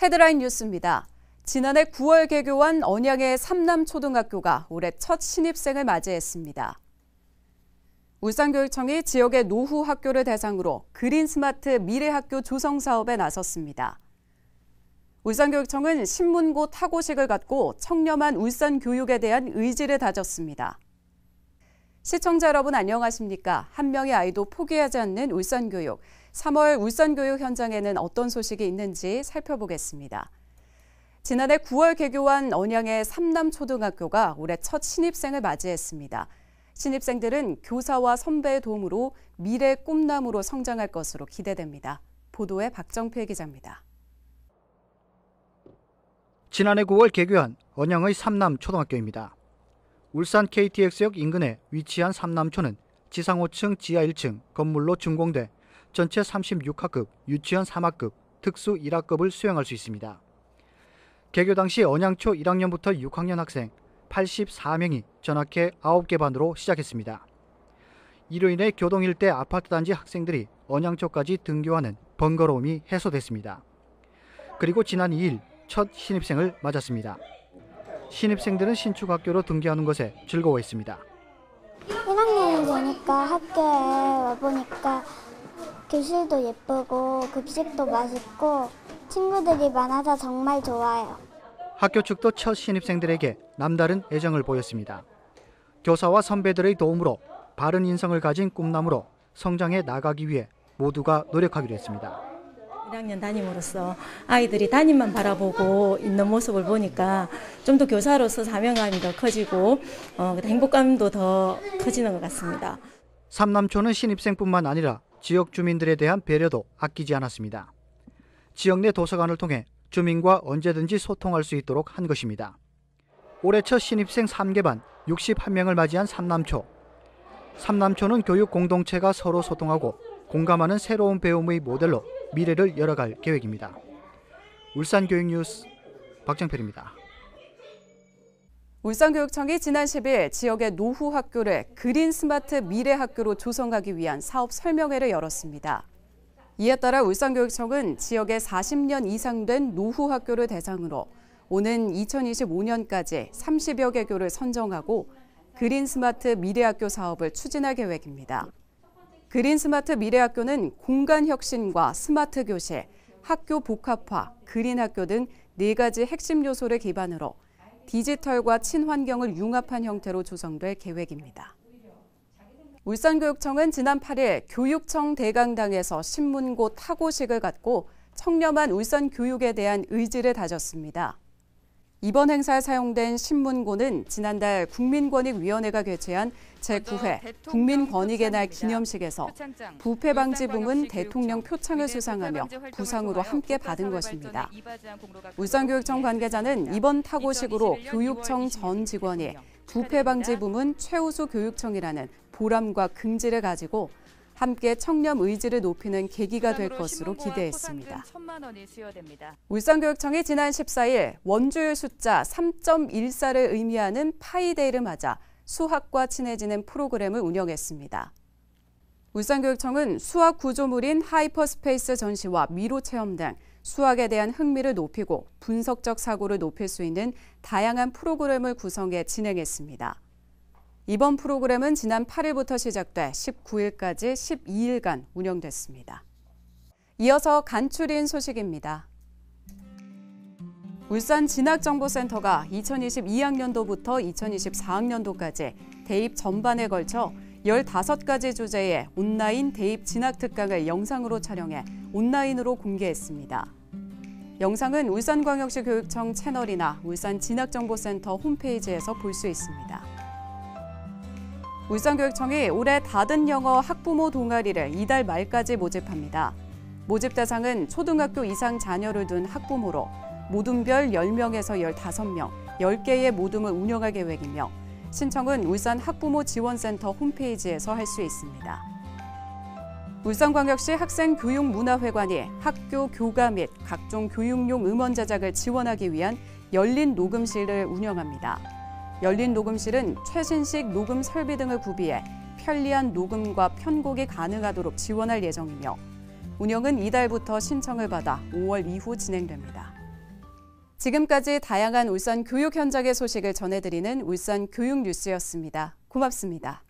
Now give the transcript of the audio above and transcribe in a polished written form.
헤드라인 뉴스입니다. 지난해 9월 개교한 언양의 삼남초등학교가 올해 첫 신입생을 맞이했습니다. 울산교육청이 지역의 노후 학교를 대상으로 그린스마트 미래학교 조성 사업에 나섰습니다. 울산교육청은 신문고 타고식을 갖고 청렴한 울산 교육에 대한 의지를 다졌습니다. 시청자 여러분 안녕하십니까? 한 명의 아이도 포기하지 않는 울산교육. 3월 울산교육 현장에는 어떤 소식이 있는지 살펴보겠습니다. 지난해 9월 개교한 언양의 삼남초등학교가 올해 첫 신입생을 맞이했습니다. 신입생들은 교사와 선배의 도움으로 미래 꿈나무로 성장할 것으로 기대됩니다. 보도에 박정필 기자입니다. 지난해 9월 개교한 언양의 삼남초등학교입니다. 울산 KTX역 인근에 위치한 삼남초는 지상 5층, 지하 1층 건물로 준공돼 전체 36학급, 유치원 3학급, 특수 1학급을 수용할 수 있습니다. 개교 당시 언양초 1학년부터 6학년 학생 84명이 전학해 9개 반으로 시작했습니다. 이로 인해 교동 일대 아파트 단지 학생들이 언양초까지 등교하는 번거로움이 해소됐습니다. 그리고 지난 2일 첫 신입생을 맞았습니다. 신입생들은 신축 학교로 등교하는 것에 즐거워했습니다. 1학년이 되니까 학교에 와보니까 교실도 예쁘고 급식도 맛있고 친구들이 많아서 정말 좋아요. 학교 측도 첫 신입생들에게 남다른 애정을 보였습니다. 교사와 선배들의 도움으로 바른 인성을 가진 꿈나무로 성장해 나가기 위해 모두가 노력하기로 했습니다. 1학년 담임으로서 아이들이 담임만 바라보고 있는 모습을 보니까 좀 더 교사로서 사명감이 더 커지고 행복감도 더 커지는 것 같습니다. 삼남초는 신입생뿐만 아니라 지역 주민들에 대한 배려도 아끼지 않았습니다. 지역 내 도서관을 통해 주민과 언제든지 소통할 수 있도록 한 것입니다. 올해 첫 신입생 3개반 61명을 맞이한 삼남초. 삼남초는 교육 공동체가 서로 소통하고 공감하는 새로운 배움의 모델로 미래를 열어갈 계획입니다. 울산교육뉴스 박정필입니다. 울산교육청이 지난 10일 지역의 노후 학교를 그린스마트 미래학교로 조성하기 위한 사업 설명회를 열었습니다. 이에 따라 울산교육청은 지역에 40년 이상 된 노후 학교를 대상으로 오는 2025년까지 30여 개 교를 선정하고 그린스마트 미래학교 사업을 추진할 계획입니다. 그린스마트 미래학교는 공간 혁신과 스마트 교실, 학교 복합화, 그린학교 등 4가지 핵심 요소를 기반으로 디지털과 친환경을 융합한 형태로 조성될 계획입니다. 울산교육청은 지난 8일 교육청 대강당에서 신문고 타고식을 갖고 청렴한 울산 교육에 대한 의지를 다졌습니다. 이번 행사에 사용된 신문고는 지난달 국민권익위원회가 개최한 제9회 국민권익의 날 기념식에서 부패방지부문 대통령 표창을 수상하며 부상으로 함께 받은 것입니다. 울산교육청 관계자는 이번 타고식으로 교육청 전 직원이 부패방지부문 최우수 교육청이라는 보람과 긍지를 가지고 함께 청렴 의지를 높이는 계기가 될 것으로 기대했습니다. 울산교육청이 지난 14일 원주율 숫자 3.14를 의미하는 파이데이를 맞아 수학과 친해지는 프로그램을 운영했습니다. 울산교육청은 수학 구조물인 하이퍼스페이스 전시와 미로 체험 등 수학에 대한 흥미를 높이고 분석적 사고를 높일 수 있는 다양한 프로그램을 구성해 진행했습니다. 이번 프로그램은 지난 8일부터 시작돼 19일까지 12일간 운영됐습니다. 이어서 간추린 소식입니다. 울산 진학정보센터가 2022학년도부터 2024학년도까지 대입 전반에 걸쳐 15가지 주제의 온라인 대입 진학 특강을 영상으로 촬영해 온라인으로 공개했습니다. 영상은 울산광역시 교육청 채널이나 울산 진학정보센터 홈페이지에서 볼 수 있습니다. 울산교육청이 올해 다든 영어 학부모 동아리를 이달 말까지 모집합니다. 모집 대상은 초등학교 이상 자녀를 둔 학부모로 모둠별 10명에서 15명, 10개의 모둠을 운영할 계획이며 신청은 울산 학부모 지원센터 홈페이지에서 할 수 있습니다. 울산광역시 학생교육문화회관이 학교 교가 및 각종 교육용 음원 제작을 지원하기 위한 열린 녹음실을 운영합니다. 열린 녹음실은 최신식 녹음 설비 등을 구비해 편리한 녹음과 편곡이 가능하도록 지원할 예정이며 운영은 이달부터 신청을 받아 5월 이후 진행됩니다. 지금까지 다양한 울산 교육 현장의 소식을 전해드리는 울산 교육 뉴스였습니다. 고맙습니다.